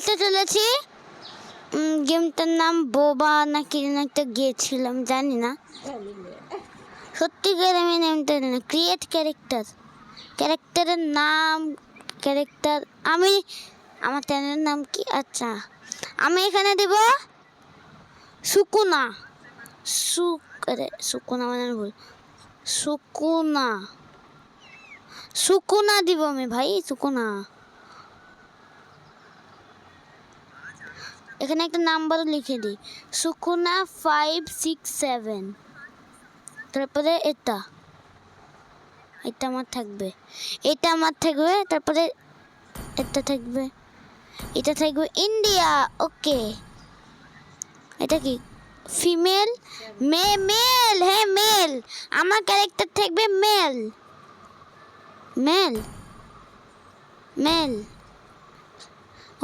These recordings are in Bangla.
খেলতে চলেছি। গেমটার নাম বোবা নাকি একটা গিয়েছিলাম জানি না, সত্যিকার আমি নামটা জানি না। ক্রিয়েট ক্যারেক্টারের নাম আমি আমার চ্যানেলের নাম কি? আচ্ছা, আমি এখানে দেব সুকুনা। সুকুনা মানে ভুল, সুকুনা দিব আমি ভাই, সুকুনা। এখানে একটা নাম্বারও লিখে দিই, সুকুনা 567। তারপরে এটা আমার থাকবে, তারপরে এটা থাকবে ইন্ডিয়া। ওকে, এটা কি? ফিমেল, মেল, হ্যাঁ মেল। আমার ক্যারেক্টার থাকবে মেল।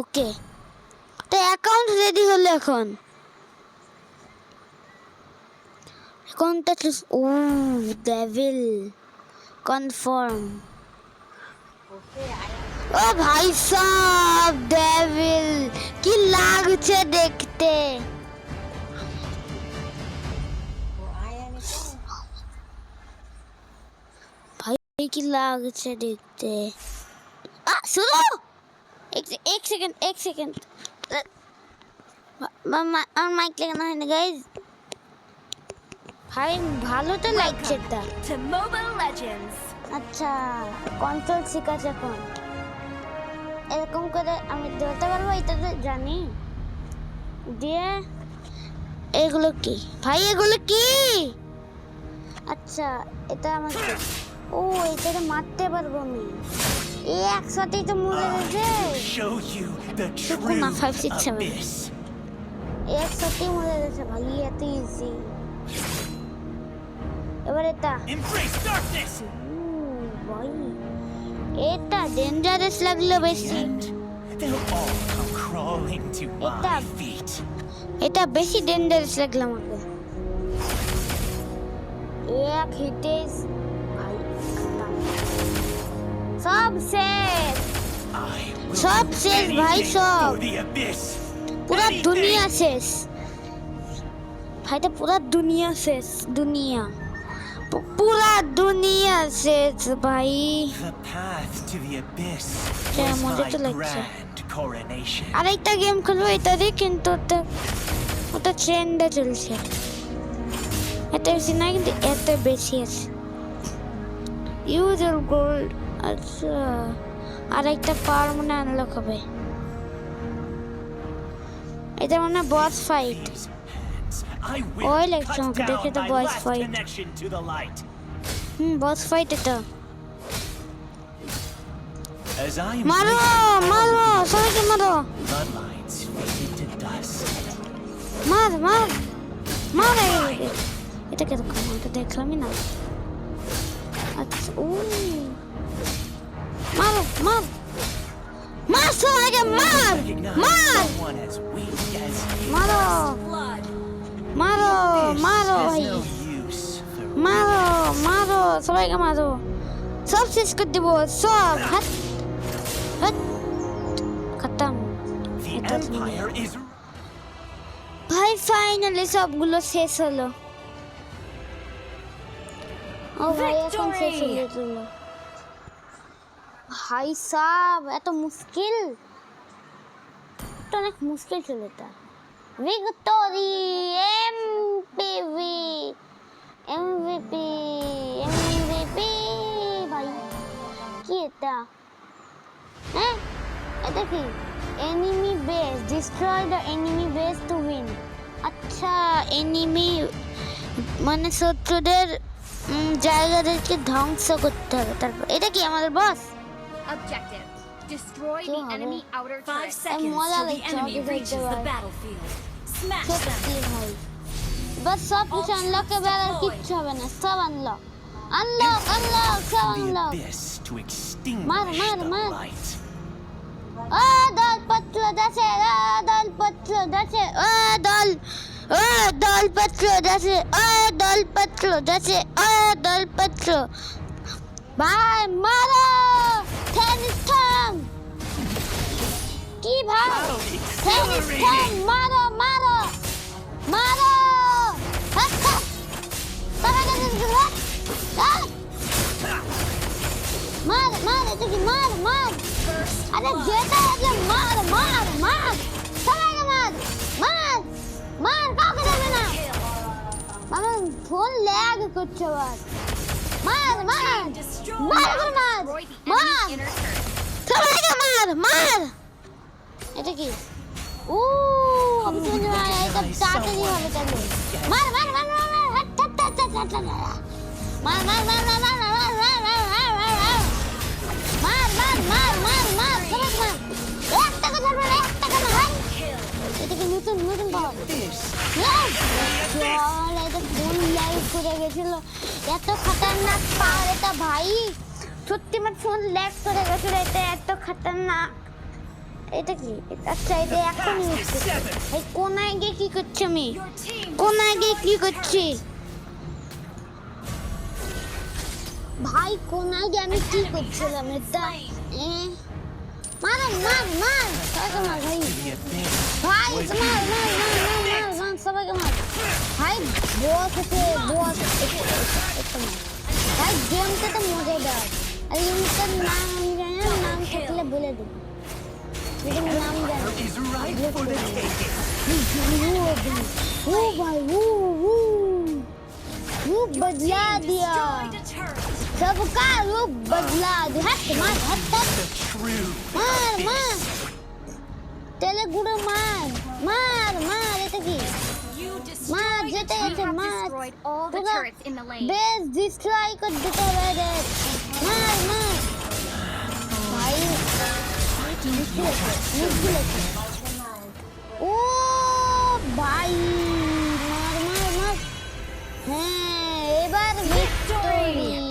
ওকে, তো অ্যাকাউন্ট রেডি হলো। এখনটা ও ডেভিল কনফার্ম। ও ভাই সাব, ডেভিল কি লাগছে দেখতে। ভাই কি লাগছে দেখতে। শুনো, এক সেকেন্ড আমার মাইক লাগানো হয় না গাইজ। ভাই ভালো তো লাগছে এটা। আচ্ছা, কন্ট্রোল শিখাচ্ছে এখন। এরকম করে আমি ধরতে পারবো, এটা তো জানি। দিয়ে এগুলো কি ভাই, এগুলো কি? আচ্ছা, এটা আমার ও এটাকে মারতে পারবো আমি। একসাথেই তো মরে গেছে। না 567 একসাথেই মরে গেছে ভাই, এত ইজি। এবার এটা ভাই, এটা ডেঞ্জারাস লাগলো বেশি। এটা বেশি ডেঞ্জারাস লাগলো আমাকে। এক হিটে ভাই সব শেষ ভাই, সব পুরা দুনিয়া শেষ ভাই। তো পুরা দুনিয়া শেষ ভাই। মজা তো লাগছে। আরেকটা গেম খেলবো এটারই, কিন্তু ওটা ট্রেন্ডে চলছে। এত বেশি না, কিন্তু এত বেশি আছে। User gold. আচ্ছা, আরেকটা পাওয়ার মনে আনলক হবে। এটা মানে বস ফাইট। ওই লাগছে আমাকে দেখে তো বস ফাইট। বস ফাইট এটা। মারো সবাইকে মারো। মার এটা কিরকম? এটা দেখলামই না। আচ্ছা, ও মার সবাইকে, মারো ভাই, মারো সবাইকে, মারো সব শেষ করে দেবো সব। খতম ভাই, ফাইনালি সবগুলো শেষ হলো। ও ভাই এখন শেষ হয়ে গেল ভাই সাব। এত মুশকিল, অনেক মুশকিল ছিল এটা। ভিক্টোরি, এমভিপি ভাই। কি এটা? হ্যাঁ, এটা কি? Enemy base, destroy the enemy base to win. আচ্ছা, এনিমি মানে শত্রুদের জায়গাদেরকে ধ্বংস করতে হবে। তারপর এটা কি আমাদের বস? Objective: destroy the enemy outer turret. 5 seconds till the enemy reaches the battlefield. Smash them. बस सब कुछ अनलॉक के बाद किच्छु হবে না, সব अनलॉक সব अनलॉक। মার দল পত্র দাসে, দল পত্র ভাই মারো। টেনিস কি ভাই? মারো মারো মারো মার মার এটা কি মার মার আরে যেটা আছে মার মার মার সবাইকে মার মার মার কাউকে দেবে না আমার ফোন ল্যাগ করছে আবার মার মার মার মার মার সবাইকে মার মার এটা কি ও আমি শুনে মার এটা তাড়াতাড়ি হবে চলো মার মার মার মার মার হাট হাট হাট হাট হাট মার মার মার মার মার মার মার মার মার মার মার মার মার মার সবাই মার একটা কথা বল একটা কথা ভাই এটা কি নতুন নতুন পাওয়া চল এটা ফোন লাইভ করে গেছিল এত খতরনাক পাওয়ার এটা ভাই সত্যি আমার ফোন ল্যাগ করে গেছিল এটা এত খতরনাক এটা কি আচ্ছা এটা এখন এই কোনায় গিয়ে কি করছি আমি কোনায় গিয়ে কি করছি ভাই কোনায় গিয়ে আমি কি করছিলাম এটা মার মার মার সবাইকে মার ভাই ভাই মার মার মার মার মার সবাইকে মার ভাই বস আছে বস ভাই গেমটা তো মজাদার আর গেমটার নাম আমি জানি না নাম থাকলে বলে দেব लेकिन नाम जान वो भाई वो बदला दिया सबका रूप बदला दिया हट मार हट मार मार तेरे गुरु मार मार मार এটা কি মার যেতে যেতে মার তোরা বেস ডিস্ট্রয় করে দিতে হবে মার মার ভাই ও ভাই মার মার মার হ্যাঁ এবার ভিক্টরি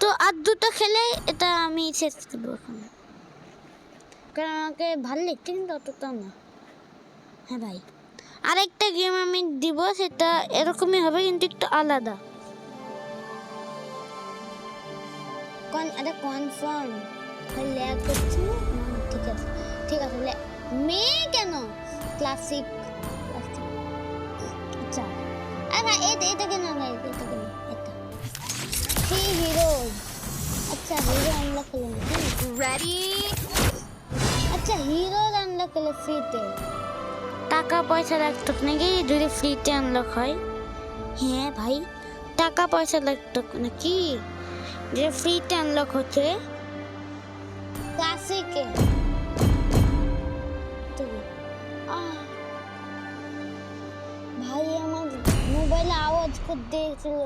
তো আর দুটো খেলে এটা আমি শেষ করবো এখন কারণ আমাকে ভালো লাগছে কিন্তু অতটা না হ্যাঁ ভাই আরেকটা গেম আমি দিব সেটা এরকমই হবে কিন্তু একটু আলাদা কনফার্ম ল্যাগ করছে না ঠিক আছে মেয়ে কেন ক্লাসিক আচ্ছা আরে এটা কেন এটা কেন এটা থ্রি হিরোজ আচ্ছা হিরো আনলক করলাম রেডি আচ্ছা হিরো আনলক করলে ফ্রিতে টাকা পয়সা লাগতো নাকি যদি ফ্রিতে আনলক হয় হ্যাঁ ভাই টাকা পয়সা লাগতো নাকি যে ফ্রিতে আনলক হচ্ছে ক্লাসিকে ভাই আমার মোবাইলে আওয়াজ করে দিয়েছিল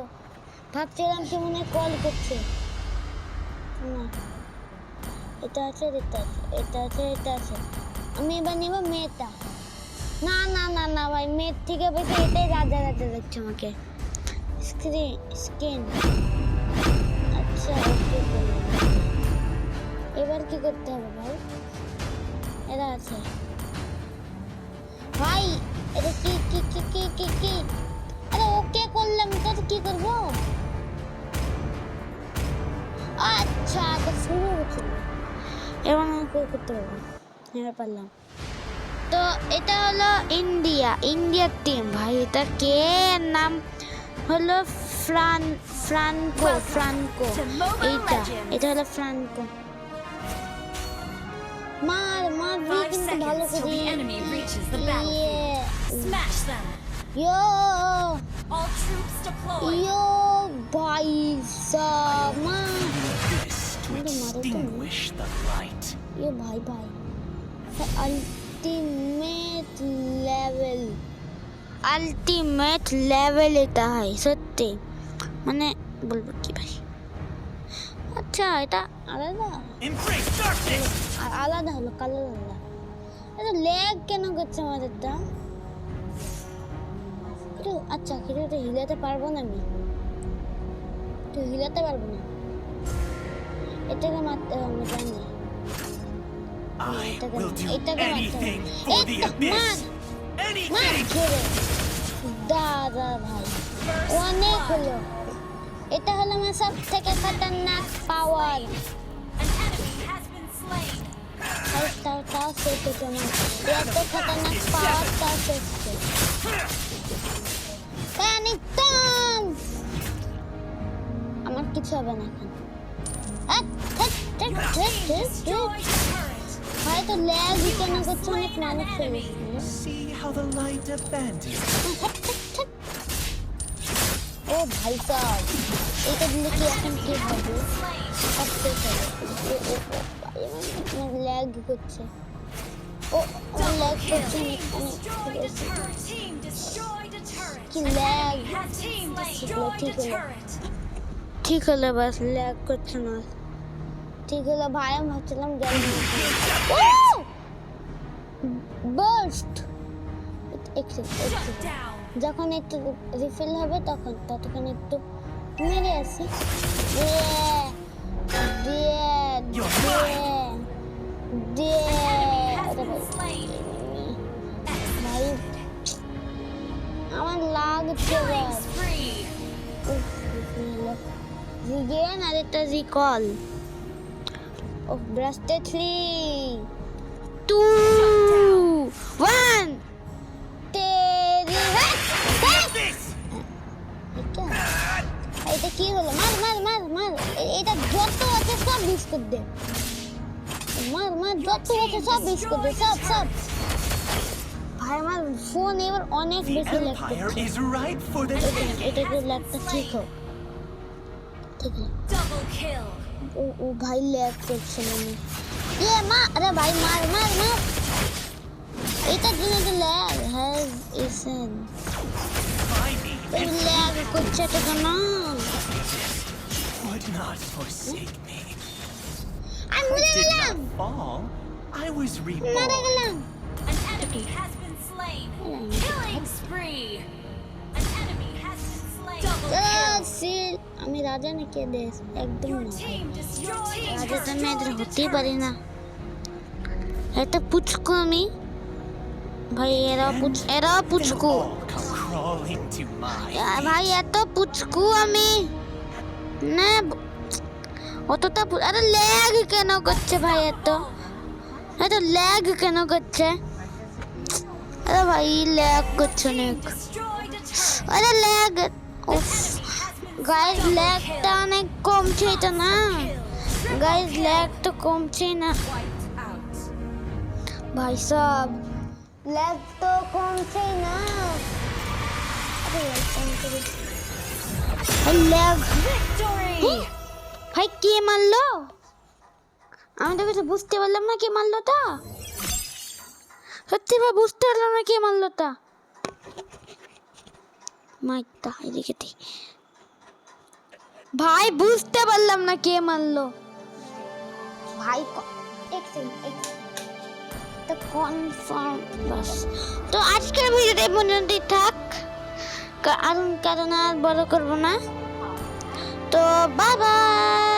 ভাবছিলাম কি মনে কল করছে না এটা আছে এটা আছে এটা আছে এটা আছে আমি এবার নেব মেয়েটা না না না না ভাই মেয়ের থেকে বেশি এটাই রাজা রাজা দেখছে আমাকে স্কিন আচ্ছা এবার কি করতে হবে ভাই এরা আছে ভাই এটা কি কি কি কি কি কি আরে ওকে করলাম তো কি করব আচ্ছা তো শুরু হচ্ছে এবার আমি করতে পারবো এবার পারলাম তো এটা হলো ইন্ডিয়ার টিম ভাই এটা কে নাম হলো ফ্রান্কো এটা হলো ফ্রান্কো মার মার কিন্তু ভালো করে ইয়ো ইয়ো ভাই সামা ইয়ো ভাই ভাই আলটিমেট লেভেল এটা হয় সত্যি মানে বলবো কি ভাই আচ্ছা এটা আলাদা আলাদা হলো কালার আলাদা এটা ল্যাগ কেন করছে আমাদেরটা আচ্ছা কিন্তু এটা হিলাতে পারবো না আমি তো হিলাতে পারবো না এটাকে মারতে হবে আমি জানি এটাকে মারতে হবে মার খেয়ে দাদা ভাই অনেক হলো এটা হলো আমার সব থেকে খতরনাক পাওয়ার তাও শেষ হচ্ছে আমার এত খতরনাক পাওয়ারটা শেষ প্যানিক টাইম আমার কিছু হবে না এখন Destroyed a turret. হয়তো ল্যাগ কেন করছে অনেক মানুষ ফেলেছে See how the light abandons. ও ভাই সাহেব এটা দিলে কি এখন কি হবে আস্তে করে ল্যাগ করছে ও ল্যাগ করছে Destroyed a turret. Team destroyed a turret. কি lag Team destroyed a turret. ঠিক হলো বাস ল্যাগ করছে না ঠিক হলো ভাই আমি ভাবছিলাম গেল বার্স্ট Shut down. যখন একটু রিফিল হবে তখন ততক্ষণ একটু মেরে আসি দিয়ে Slain. ভাই আমার লাগছে Killing spree. রিগেন আর একটা রিকল ও ব্রাস্টেড 3 2 1 তেরি এটা কি হলো মার মার মার মার এটা যত আছে সব বিস্কুট দে মার মার যত আছে সব বিস্কুট দে সব সব ভাই আমার ফোন এবার অনেক The বেশি ল্যাগ Empire করছে is ripe for the এটা তো ল্যাগটা ঠিক হোক ঠিক আছে Double kill. ও ভাই ল্যাগ করছে মানে ইয়ে মা আরে ভাই মার মার মার এটা জন্য তো ল্যাগ হ্যাজ ইসেন by me. এই ল্যাগ করছে তো কেন Would not forsake me. আমি মরে Did গেলাম not fall. I was মরে reborn. গেলাম An enemy has been slain. Killing spree. An enemy has been slain. Double kill. Seal আমি রাজা নাকি দেশ একদম Your না team destroyed a রাজা তো আমি এদের turret. হতেই পারি না এটা পুচকু আমি ভাই এরা পুচকু All come crawling to my ভাই এত পুচকু আমি না অতটা আরে ল্যাগ কেন করছে ভাই এত ল্যাগ কেন করছে আরে ভাই ল্যাগ করছে অনেক Destroyed a turret. আরে ল্যাগ উফ Has been গাইস slain. ল্যাগটা অনেক কমছে তো না গাইস ল্যাগ তো কমছে না Wiped out. ভাই সাব ল্যাগ তো কমছে না ল্যাগ Victory. ভাই কে মারলো আমি তো কিছু বুঝতে পারলাম না কে মারলো তা সত্যি ভাই বুঝতে পারলাম না কে মারলো তা মাইকটা এদিকে দে। ভাই বুঝতে পারলাম না কে মারলো ভাই তো কনফার্ম বাস তো আজকের ভিডিওটা এই পর্যন্তই থাক কারণ আর বড় করবো না তো বাই বাই